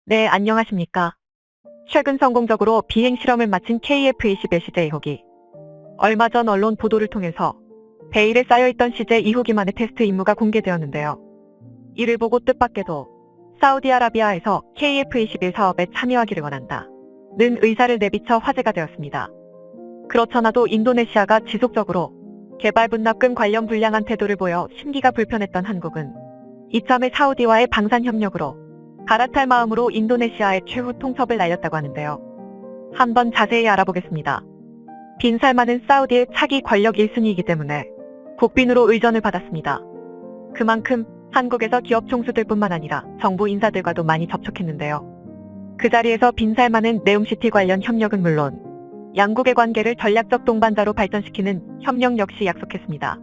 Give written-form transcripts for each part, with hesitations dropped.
네, 안녕하십니까. 최근 성공적으로 비행 실험을 마친 KF-21 CJ 2호기. 얼마 전 언론 보도를 통해서 베일에 쌓여있던 CJ 2호기만의 테스트 임무가 공개되었는데요. 이를 보고 뜻밖에도 사우디아라비아에서 KF-21 사업에 참여하기를 원한다 는 의사를 내비쳐 화제가 되었습니다. 그렇잖아도 인도네시아가 지속적으로 개발 분납금 관련 불량한 태도를 보여 심기가 불편했던 한국은 이참에 사우디와의 방산 협력으로 갈아탈 마음으로 인도네시아에 최후 통첩을 날렸다고 하는데요. 한번 자세히 알아보겠습니다. 빈살만은 사우디의 차기 권력 1순위이기 때문에 국빈으로 의전을 받았습니다. 그만큼 한국에서 기업 총수들뿐만 아니라 정부 인사들과도 많이 접촉했는데요. 그 자리에서 빈살만은 네움시티 관련 협력은 물론 양국의 관계를 전략적 동반자로 발전시키는 협력 역시 약속했습니다.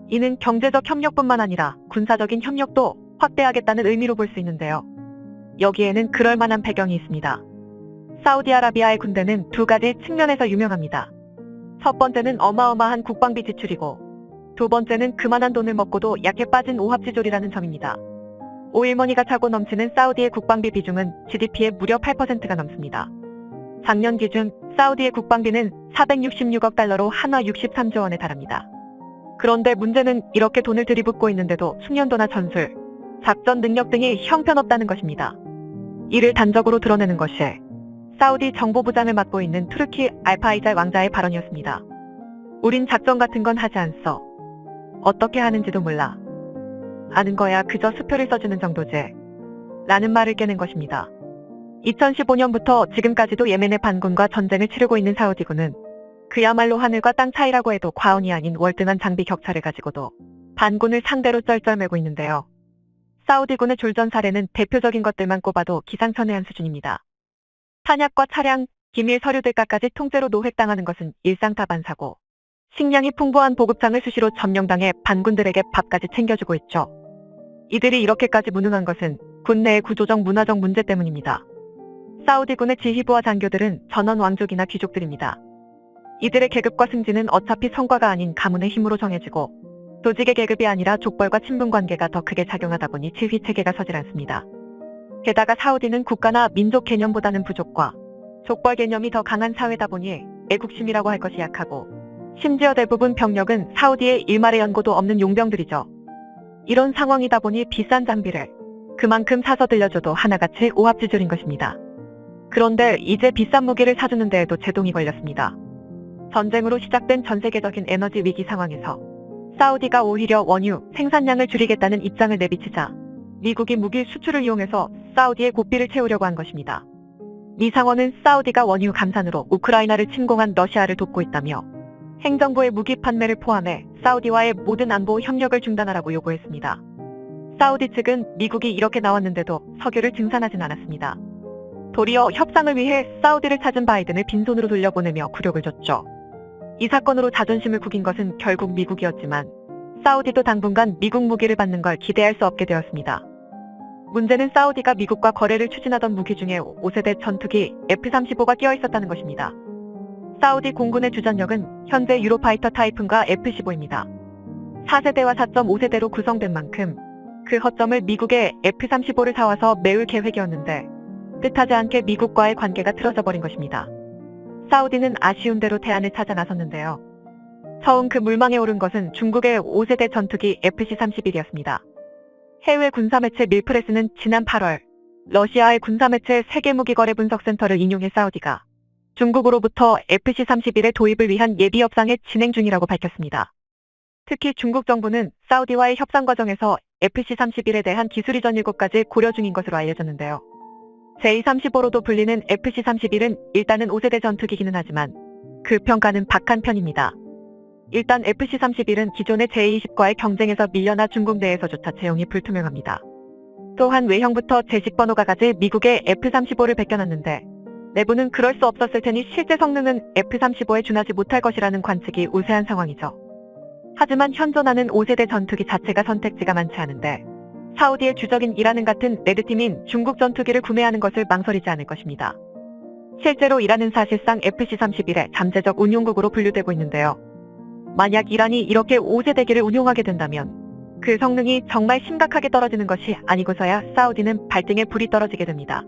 이는 경제적 협력뿐만 아니라 군사적인 협력도 확대하겠다는 의미로 볼 수 있는데요. 여기에는 그럴 만한 배경이 있습니다. 사우디아라비아의 군대는 두 가지 측면에서 유명합니다. 첫 번째는 어마어마한 국방비 지출이고 두 번째는 그만한 돈을 먹고도 약해 빠진 오합지졸이라는 점입니다. 오일머니가 차고 넘치는 사우디의 국방비 비중은 GDP의 무려 8%가 넘습니다. 작년 기준 사우디의 국방비는 466억 달러로 한화 63조 원에 달합니다. 그런데 문제는 이렇게 돈을 들이붓고 있는데도 숙련도나 전술, 작전 능력 등이 형편없다는 것입니다. 이를 단적으로 드러내는 것이 사우디 정보부장을 맡고 있는 투르키 알파이잘 왕자의 발언이었습니다. 우린 작전 같은 건 하지 않소. 어떻게 하는지도 몰라. 아는 거야 그저 수표를 써주는 정도지. 라는 말을 깨는 것입니다. 2015년부터 지금까지도 예멘의 반군과 전쟁을 치르고 있는 사우디군은 그야말로 하늘과 땅 차이라고 해도 과언이 아닌 월등한 장비 격차를 가지고도 반군을 상대로 쩔쩔매고 있는데요. 사우디군의 졸전 사례는 대표적인 것들만 꼽아도 기상천외한 수준입니다. 탄약과 차량, 기밀 서류들까지 통째로 노획당하는 것은 일상다반사고 식량이 풍부한 보급창을 수시로 점령당해 반군들에게 밥까지 챙겨주고 있죠. 이들이 이렇게까지 무능한 것은 군 내의 구조적 문화적 문제 때문입니다. 사우디군의 지휘부와 장교들은 전원 왕족이나 귀족들입니다. 이들의 계급과 승진은 어차피 성과가 아닌 가문의 힘으로 정해지고 조직의 계급이 아니라 족벌과 친분 관계가 더 크게 작용하다 보니 지휘 체계가 서질 않습니다. 게다가 사우디는 국가나 민족 개념보다는 부족과 족벌 개념이 더 강한 사회다 보니 애국심이라고 할 것이 약하고 심지어 대부분 병력은 사우디의 일말의 연고도 없는 용병들이죠. 이런 상황이다 보니 비싼 장비를 그만큼 사서 들려줘도 하나같이 오합지졸인 것입니다. 그런데 이제 비싼 무기를 사주는 데에도 제동이 걸렸습니다. 전쟁으로 시작된 전 세계적인 에너지 위기 상황에서 사우디가 오히려 원유 생산량을 줄이겠다는 입장을 내비치자 미국이 무기 수출을 이용해서 사우디의 고삐를 채우려고 한 것입니다. 이 상원은 사우디가 원유 감산으로 우크라이나를 침공한 러시아를 돕고 있다며 행정부의 무기 판매를 포함해 사우디와의 모든 안보 협력을 중단하라고 요구했습니다. 사우디 측은 미국이 이렇게 나왔는데도 석유를 증산하진 않았습니다. 도리어 협상을 위해 사우디를 찾은 바이든을 빈손으로 돌려보내며 굴욕을 줬죠. 이 사건으로 자존심을 구긴 것은 결국 미국이었지만 사우디도 당분간 미국 무기를 받는 걸 기대할 수 없게 되었습니다. 문제는 사우디가 미국과 거래를 추진하던 무기 중에 5세대 전투기 F-35가 끼어 있었다는 것입니다. 사우디 공군의 주전력은 현재 유로파이터 타이푼과 F-15입니다. 4세대와 4.5세대로 구성된 만큼 그 허점을 미국의 F-35를 사와서 메울 계획이었는데 뜻하지 않게 미국과의 관계가 틀어져 버린 것입니다. 사우디는 아쉬운 대로 대안을 찾아 나섰는데요. 처음 그 물망에 오른 것은 중국의 5세대 전투기 FC-31이었습니다. 해외 군사매체 밀프레스는 지난 8월 러시아의 군사매체 세계무기거래분석센터를 인용해 사우디가 중국으로부터 FC-31의 도입을 위한 예비 협상에 진행 중이라고 밝혔습니다. 특히 중국 정부는 사우디와의 협상 과정에서 FC-31에 대한 기술 이전 7가지 고려 중인 것으로 알려졌는데요. 제235로도 불리는 FC-31은 일단은 5세대 전투기기는 하지만 그 평가는 박한 편입니다. 일단 FC-31은 기존의 제20과의 경쟁에서 밀려나 중국 내에서조차 채용이 불투명합니다. 또한 외형부터 제식 번호가 가지 미국의 F-35를 베껴놨는데 내부는 그럴 수 없었을 테니 실제 성능은 F-35에 준하지 못할 것이라는 관측이 우세한 상황이죠. 하지만 현존하는 5세대 전투기 자체가 선택지가 많지 않은데 사우디의 주적인 이라는 같은 레드팀인 중국 전투기를 구매하는 것을 망설이지 않을 것입니다. 실제로 이란은 사실상 FC-31의 잠재적 운용국으로 분류되고 있는데요. 만약 이란이 이렇게 5세대기를 운용하게 된다면 그 성능이 정말 심각하게 떨어지는 것이 아니고서야 사우디는 발등에 불이 떨어지게 됩니다.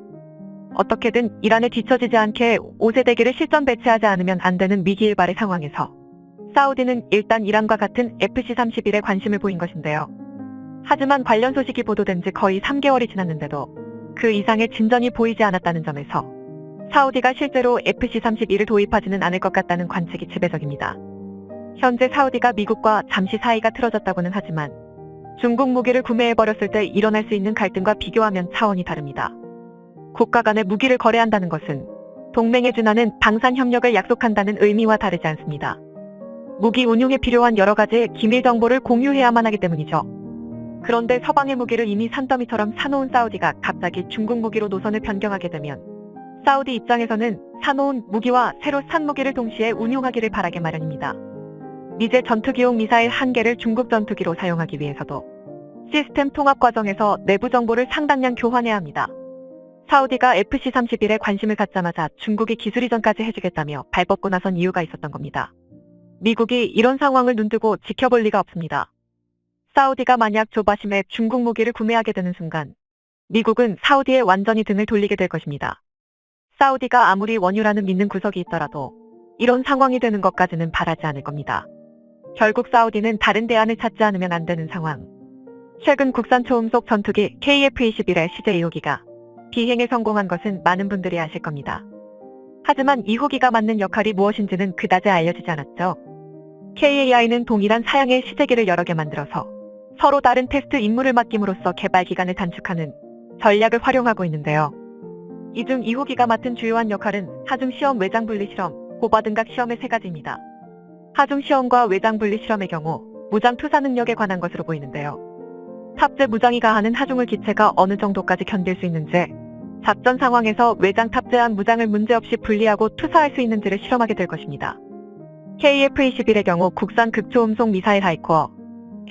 어떻게든 이란에 뒤처지지 않게 5세대기를 실전 배치하지 않으면 안 되는 위기일발의 상황에서 사우디는 일단 이란과 같은 FC-31에 관심을 보인 것인데요. 하지만 관련 소식이 보도된 지 거의 3개월이 지났는데도 그 이상의 진전이 보이지 않았다는 점에서 사우디가 실제로 FC-31을 도입하지는 않을 것 같다는 관측이 지배적입니다. 현재 사우디가 미국과 잠시 사이가 틀어졌다고는 하지만 중국 무기를 구매해버렸을 때 일어날 수 있는 갈등과 비교하면 차원이 다릅니다. 국가 간의 무기를 거래한다는 것은 동맹에 준하는 방산 협력을 약속한다는 의미와 다르지 않습니다. 무기 운용에 필요한 여러 가지의 기밀 정보를 공유해야만 하기 때문이죠. 그런데 서방의 무기를 이미 산더미처럼 사놓은 사우디가 갑자기 중국 무기로 노선을 변경하게 되면 사우디 입장에서는 사놓은 무기와 새로 산 무기를 동시에 운용하기를 바라게 마련입니다. 미제 전투기용 미사일 1개를 중국 전투기로 사용하기 위해서도 시스템 통합 과정에서 내부 정보를 상당량 교환해야 합니다. 사우디가 FC-31에 관심을 갖자마자 중국이 기술 이전까지 해주겠다며 발벗고 나선 이유가 있었던 겁니다. 미국이 이런 상황을 눈뜨고 지켜볼 리가 없습니다. 사우디가 만약 조바심에 중국 무기를 구매하게 되는 순간 미국은 사우디에 완전히 등을 돌리게 될 것입니다. 사우디가 아무리 원유라는 믿는 구석이 있더라도 이런 상황이 되는 것까지는 바라지 않을 겁니다. 결국 사우디는 다른 대안을 찾지 않으면 안 되는 상황. 최근 국산 초음속 전투기 KF-21의 CJ 2호기가 비행에 성공한 것은 많은 분들이 아실 겁니다. 하지만 2호기가 맡는 역할이 무엇인지는 그다지 알려지지 않았죠. KAI는 동일한 사양의 시제기를 여러 개 만들어서 서로 다른 테스트 임무를 맡김으로써 개발 기간을 단축하는 전략을 활용하고 있는데요. 이 중 2호기가 맡은 주요한 역할은 하중 시험 외장 분리 실험, 고바 등각 시험의 3가지입니다. 하중 시험과 외장 분리 실험의 경우 무장 투사 능력에 관한 것으로 보이는데요. 탑재 무장이 가하는 하중을 기체가 어느 정도까지 견딜 수 있는지, 작전 상황에서 외장 탑재한 무장을 문제없이 분리하고 투사할 수 있는지를 실험하게 될 것입니다. KF-21의 경우 국산 극초음속 미사일 하이코어,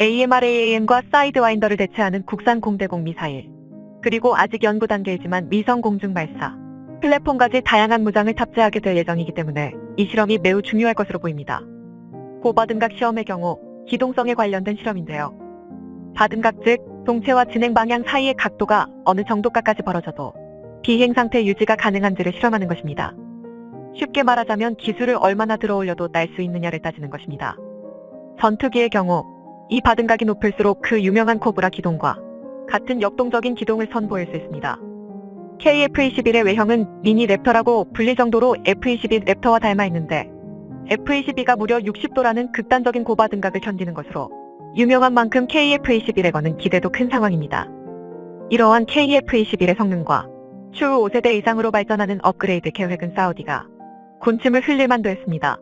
AMRAAM과 사이드와인더를 대체하는 국산 공대공 미사일, 그리고 아직 연구 단계이지만 위성 공중 발사, 플랫폼까지 다양한 무장을 탑재하게 될 예정이기 때문에 이 실험이 매우 중요할 것으로 보입니다. 고바등각 시험의 경우 기동성에 관련된 실험인데요. 바등각 즉 동체와 진행 방향 사이의 각도가 어느 정도까지 벌어져도 비행 상태 유지가 가능한지를 실험하는 것입니다. 쉽게 말하자면 기술을 얼마나 들어올려도 날 수 있느냐를 따지는 것입니다. 전투기의 경우 이 바등각이 높을수록 그 유명한 코브라 기동과 같은 역동적인 기동을 선보일 수 있습니다. KF-21의 외형은 미니 랩터라고 불릴 정도로 F-22 랩터와 닮아 있는데 F-22가 무려 60도라는 극단적인 고바등각을 견디는 것으로 유명한 만큼 KF-21에 거는 기대도 큰 상황입니다. 이러한 KF-21의 성능과 추후 5세대 이상으로 발전하는 업그레이드 계획은 사우디가 군침을 흘릴 만도 했습니다.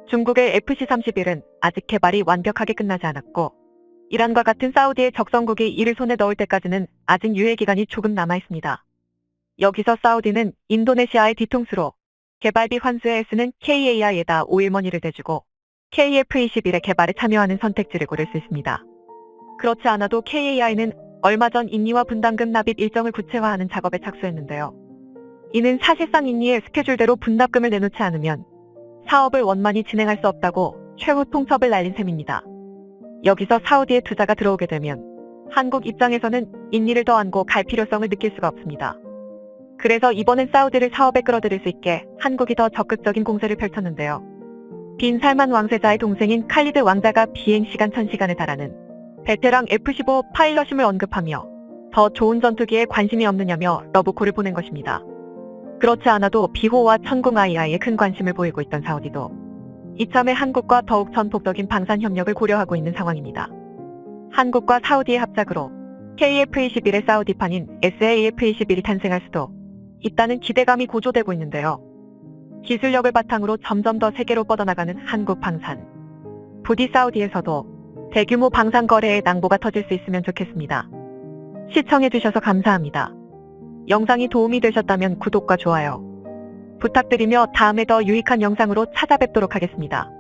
중국의 FC-31은 아직 개발이 완벽하게 끝나지 않았고 이란과 같은 사우디의 적성국이 이를 손에 넣을 때까지는 아직 유예 기간이 조금 남아 있습니다. 여기서 사우디는 인도네시아의 뒤통수로 개발비 환수에 쓰는 KAI에다 오일머니를 대주고 KF-21의 개발에 참여하는 선택지를 고를 수 있습니다. 그렇지 않아도 KAI는 얼마 전 인니와 분담금 납입 일정을 구체화하는 작업에 착수했는데요. 이는 사실상 인니의 스케줄대로 분담금을 내놓지 않으면 사업을 원만히 진행할 수 없다고 최후 통첩을 날린 셈입니다. 여기서 사우디의 투자가 들어오게 되면 한국 입장에서는 인니를 더 안고 갈 필요성을 느낄 수가 없습니다. 그래서 이번엔 사우디를 사업에 끌어들일 수 있게 한국이 더 적극적인 공세를 펼쳤는데요. 빈 살만 왕세자의 동생인 칼리드 왕자가 비행시간 1000시간에 달하는 베테랑 F-15 파일럿임을 언급하며 더 좋은 전투기에 관심이 없느냐며 러브콜을 보낸 것입니다. 그렇지 않아도 비호와 천궁 II에 큰 관심을 보이고 있던 사우디도 이참에 한국과 더욱 전폭적인 방산 협력을 고려하고 있는 상황입니다. 한국과 사우디의 합작으로 KF-21의 사우디판인 SAF-21이 탄생할 수도 있다는 기대감이 고조되고 있는데요. 기술력을 바탕으로 점점 더 세계로 뻗어나가는 한국 방산. 부디 사우디에서도 대규모 방산 거래의 낭보가 터질 수 있으면 좋겠습니다. 시청해주셔서 감사합니다. 영상이 도움이 되셨다면 구독과 좋아요 부탁드리며 다음에 더 유익한 영상으로 찾아뵙도록 하겠습니다.